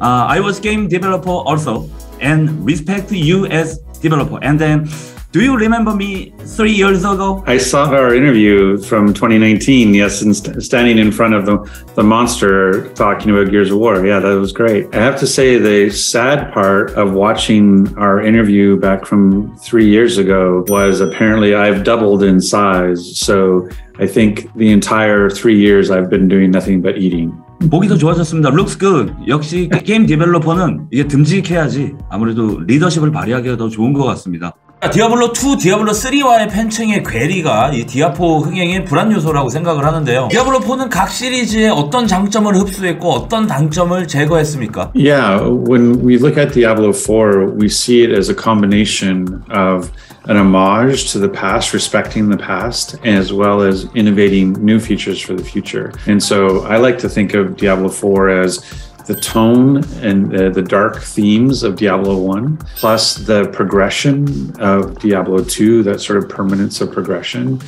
I was game developer also, and respect you as developer. And then, do you remember me 3 years ago? I saw our interview from 2019, yes, and standing in front of the monster talking about Gears of War. Yeah, that was great. I have to say the sad part of watching our interview back from 3 years ago was apparently I've doubled in size. So I think the entire 3 years I've been doing nothing but eating. 보기 더 좋아졌습니다. Looks good. 역시 게임 디벨로퍼는 이게 듬직해야지 아무래도 리더십을 발휘하기가 더 좋은 것 같습니다. 디아블로2, 디아블로3와의 팬층의 괴리가 이 디아4 흥행의 불안 요소라고 생각을 하는데요. 디아블로4는 각 시리즈의 어떤 장점을 흡수했고 어떤 단점을 제거했습니까? Yeah, when we look at Diablo4, we see it as a combination of an homage to the past, respecting the past, as well as innovating new features for the future. And so I like to think of Diablo4 as the tone and the dark themes of Diablo 1, plus the progression of Diablo 2, that sort of permanence of progression,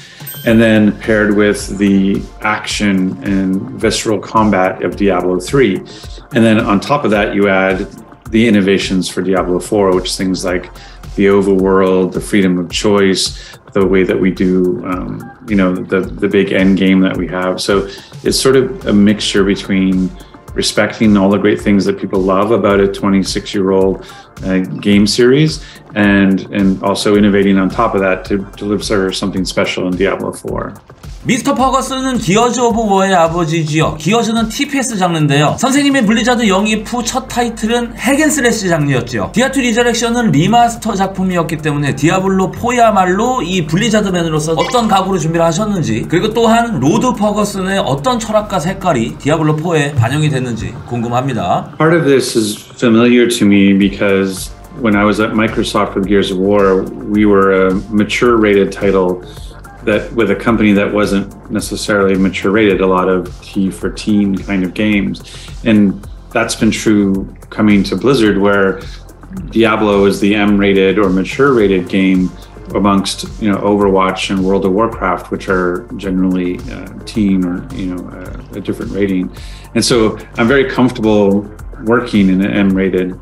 and then paired with the action and visceral combat of Diablo 3. And then on top of that, you add the innovations for Diablo 4, which is things like the overworld, the freedom of choice, the way that we do, the big end game that we have. So it's sort of a mixture between respecting all the great things that people love about a 26-year-old game series and also innovating on top of that to deliver something special in Diablo 4. 미스터 퍼거슨은 기어즈 오브 워의 아버지지요. 기어즈는 TPS 장르인데요. 선생님의 블리자드 영입 후 첫 타이틀은 핵앤슬래시 장르였지요. 디아2 리저렉션은 리마스터 작품이었기 때문에 디아블로4야말로 이 블리자드맨으로서 어떤 각오로 준비를 하셨는지, 그리고 또한 로드퍼거슨의 어떤 철학과 색깔이 디아블로4에 반영이 됐는지 궁금합니다. Part of this is familiar to me because when I was at Microsoft with Gears of War, we were a mature rated title that with a company that wasn't necessarily mature rated, a lot of T for teen kind of games. And that's been true coming to Blizzard, where Diablo is the M rated or mature rated game amongst, Overwatch and World of Warcraft, which are generally teen or, a different rating. And so I'm very comfortable working in an M rated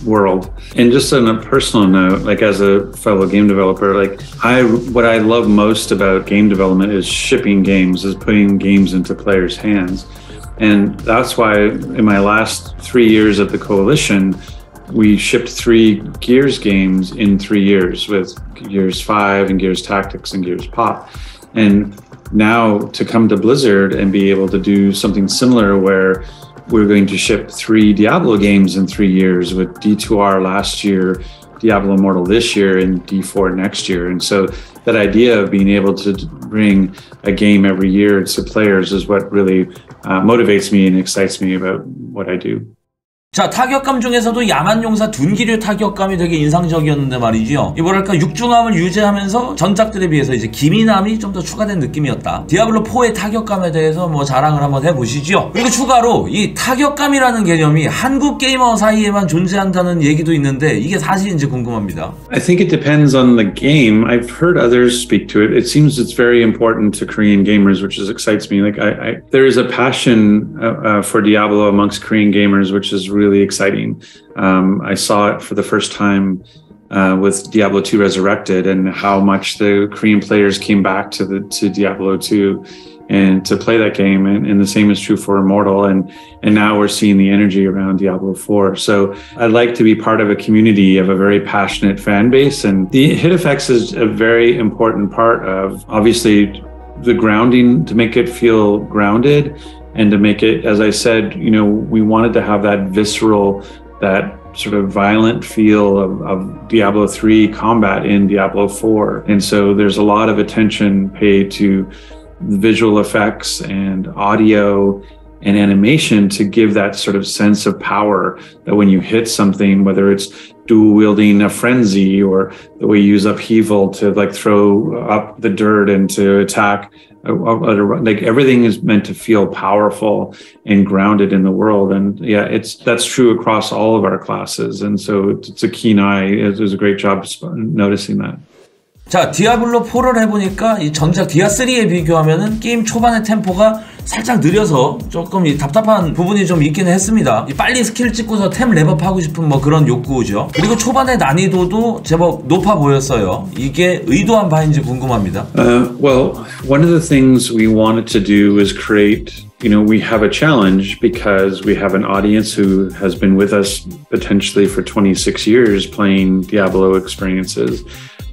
world. And just on a personal note, like as a fellow game developer, what I love most about game development is shipping games, is putting games into players' hands. And that's why in my last 3 years at the Coalition, we shipped 3 Gears games in 3 years with Gears 5 and Gears Tactics and Gears Pop. And now to come to Blizzard and be able to do something similar where we're going to ship 3 Diablo games in 3 years with D2R last year, Diablo Immortal this year, and D4 next year. And so that idea of being able to bring a game every year to players is what really motivates me and excites me about what I do. 자, 타격감 중에서도 야만용사 둔기류 타격감이 되게 인상적이었는데 말이죠. 이 뭐랄까 육중함을 유지하면서 전작들에 비해서 이제 기민함이 좀 더 추가된 느낌이었다. 디아블로4의 타격감에 대해서 자랑을 한번 해보시죠. 그리고 추가로 이 타격감이라는 개념이 한국 게이머 사이에만 존재한다는 얘기도 있는데 이게 사실인지 궁금합니다. I think it depends on the game. I've heard others speak to it. It seems it's very important to Korean gamers, which excites me. There is a passion for Diablo amongst Korean gamers, which is really exciting. I saw it for the first time with Diablo 2 Resurrected, and how much the Korean players came back to Diablo 2 and to play that game, and the same is true for Immortal, and now we're seeing the energy around Diablo 4. So I'd like to be part of a community of a very passionate fan base, and the hit effects is a very important part of, obviously, the grounding, to make it feel grounded. And to make it, as I said, we wanted to have that visceral, that sort of violent feel of Diablo 3 combat in Diablo 4. And so there's a lot of attention paid to visual effects and audio and animation to give that sort of sense of power that when you hit something, whether it's dual wielding a frenzy or the way you use upheaval to throw up the dirt and to attack, everything is meant to feel powerful and grounded in the world. And yeah, that's true across all of our classes. And so it's a keen eye. It was a great job noticing that. 자, 디아블로4를 해보니까 이 전작 디아3에 비교하면은 게임 초반의 템포가 살짝 느려서 조금 답답한 부분이 좀 있기는 했습니다. 빨리 스킬 찍고서 템 랩업하고 싶은 뭐 그런 욕구죠. 그리고 초반의 난이도도 제법 높아 보였어요. 이게 의도한 바인지 궁금합니다. Well, one of the things we wanted to do is create, we have a challenge because we have an audience who has been with us potentially for 26 years playing Diablo experiences.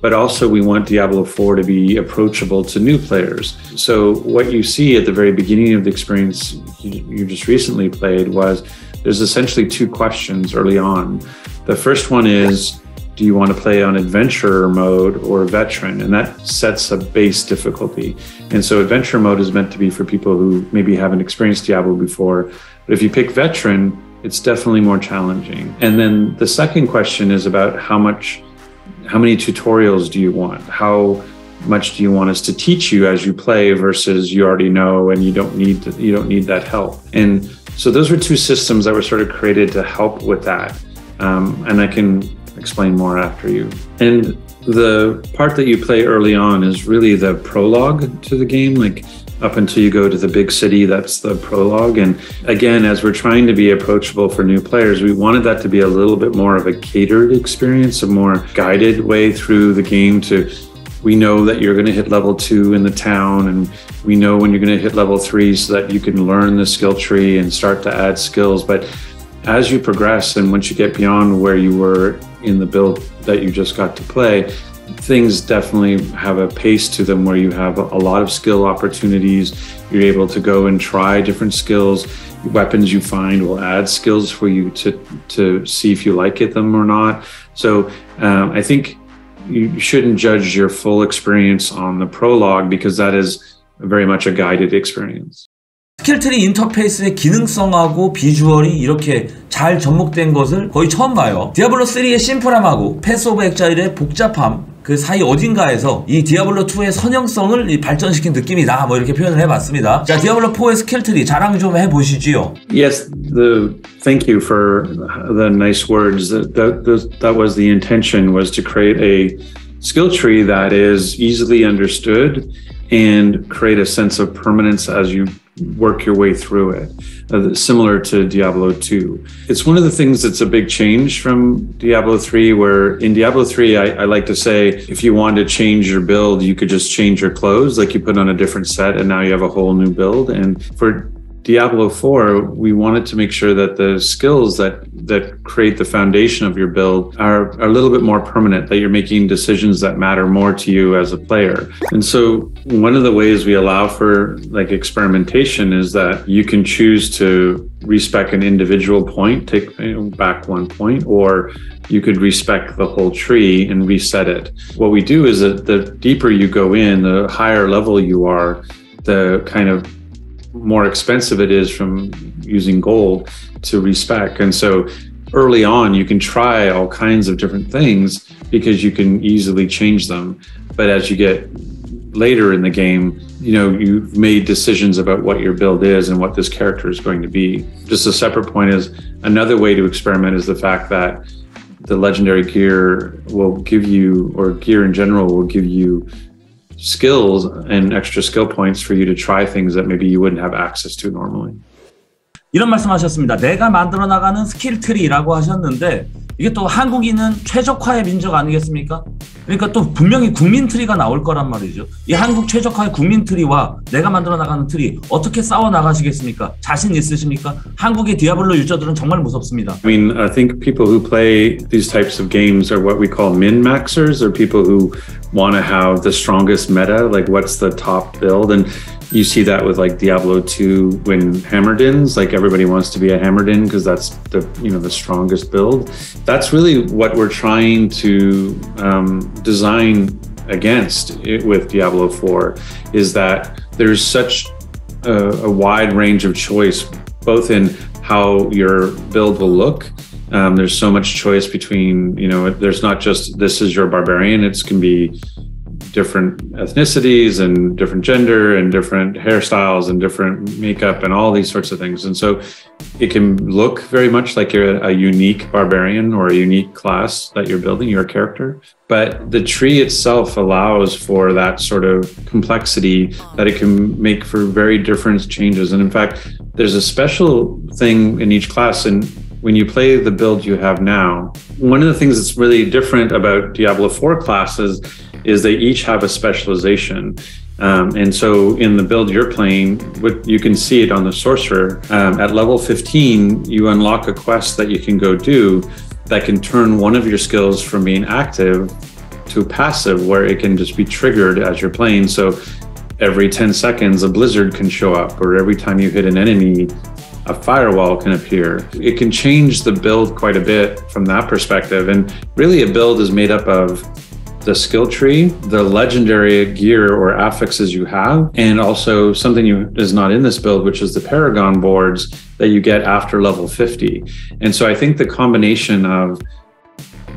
But also we want Diablo4 to be approachable to new players. So what you see at the very beginning of the experience you just recently played was there's essentially two questions early on. The first one is, do you want to play on adventurer mode or veteran? And that sets a base difficulty. And so adventure mode is meant to be for people who maybe haven't experienced Diablo before. But if you pick veteran, it's definitely more challenging. And then the second question is about how many tutorials do you want? How much do you want us to teach you as you play versus you already know and you don't need that help? And so those were two systems that were sort of created to help with that. And I can explain more after you. And the part that you play early on is really the prologue to the game, like up until you go to the big city, that's the prologue. And again, as we're trying to be approachable for new players, we wanted that to be a little bit more of a catered experience, a more guided way through the game we know that you're going to hit level 2 in the town, and we know when you're going to hit level 3 so that you can learn the skill tree and start to add skills. But as you progress and once you get beyond where you were in the build that you just got to play, things definitely have a pace to them where you have a lot of skill opportunities. You're able to go and try different skills. Weapons you find will add skills for you to see if you like them or not. So I think you shouldn't judge your full experience on the prologue because that is very much a guided experience. 스킬트리 인터페이스의 기능성하고 비주얼이 이렇게 잘 접목된 것을 거의 처음 봐요. 디아블로3의 심플함하고 패스 오브 엑자일의 복잡함, 그 사이 어딘가에서 이 디아블로2의 선형성을 발전시킨 느낌이다, 뭐 이렇게 표현을 해봤습니다. 자, 디아블로4의 스킬트리 자랑 좀 해보시지요. Yes, thank you for the nice words. That was the intention, was to create a skill tree that is easily understood and create a sense of permanence as you work your way through it, similar to Diablo 2. It's one of the things that's a big change from Diablo 3, where in Diablo 3, I like to say, if you wanted to change your build, you could just change your clothes, like you put on a different set and now you have a whole new build. And for Diablo 4, we wanted to make sure that the skills that create the foundation of your build are a little bit more permanent, that you're making decisions that matter more to you as a player. And so one of the ways we allow for like experimentation is that you can choose to respec an individual point, take back 1 point, or you could respec the whole tree and reset it. What we do is that the deeper you go in, the higher level you are, the kind of more expensive it is from using gold to respec. And so early on, you can try all kinds of different things because you can easily change them. But as you get later in the game, you've made decisions about what your build is and what this character is going to be. Just a separate point is another way to experiment is the fact that the legendary gear will give you, or gear in general will give you, skills and extra skill points for you to try things that maybe you wouldn't have access to normally. 이런 말씀하셨습니다. 내가 만들어 나가는 스킬 트리라고 하셨는데 이게 또 한국인은 최적화의 민족 아니겠습니까? 그러니까 또 분명히 국민 트리가 나올 거란 말이죠. 이 한국 최적화의 국민 트리와 내가 만들어 나가는 트리 어떻게 싸워 나가시겠습니까? 자신 있으십니까? 한국의 디아블로 유저들은 정말 무섭습니다. I mean, I think people who play these types of games are what we call min-maxers, or people who want to have the strongest meta, like what's the top build. And you see that with like Diablo 2 when Hammerdins, like everybody wants to be a Hammerdin because that's the strongest build. That's really what we're trying to design against with Diablo 4, is that there's such a wide range of choice, both in how your build will look. There's so much choice between, there's not just this is your barbarian, it can be different ethnicities and different gender and different hairstyles and different makeup and all these sorts of things. And so it can look very much like you're a unique barbarian or a unique class that you're building, your character. But the tree itself allows for that sort of complexity that it can make for very different changes. And in fact, there's a special thing in each class. And when you play the build you have now, one of the things that's really different about Diablo 4 classes is they each have a specialization. And so in the build you're playing, you can see it on the sorcerer. At level 15, you unlock a quest that you can go do that can turn one of your skills from being active to passive, where it can just be triggered as you're playing. So every 10 seconds, a blizzard can show up, or every time you hit an enemy, a firewall can appear. It can change the build quite a bit from that perspective. And really a build is made up of the skill tree, the legendary gear or affixes you have, and also something is not in this build, which is the Paragon boards that you get after level 50. And so I think the combination of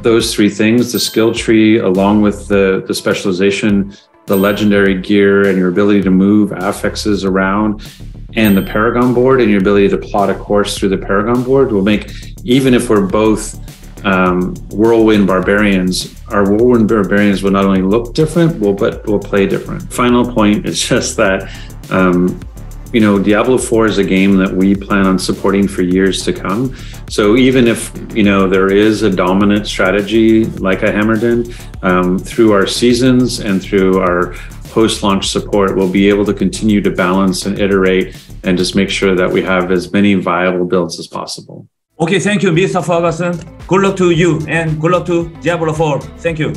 those three things, the skill tree, along with the specialization, the legendary gear, and your ability to move affixes around, and the Paragon board and your ability to plot a course through the Paragon board will make, even if we're both whirlwind barbarians, our whirlwind barbarians will not only look different, but will play different. Final point is just that, Diablo 4 is a game that we plan on supporting for years to come. So even if, there is a dominant strategy like I hammered in, through our seasons and through our post-launch support, we'll be able to continue to balance and iterate and just make sure that we have as many viable builds as possible. Okay, thank you, Mr. Ferguson. Good luck to you and good luck to Diablo 4. Thank you.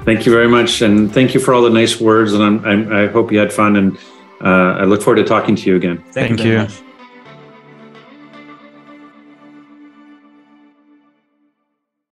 Thank you very much. And thank you for all the nice words. And I hope you had fun. And I look forward to talking to you again. Thank you very much.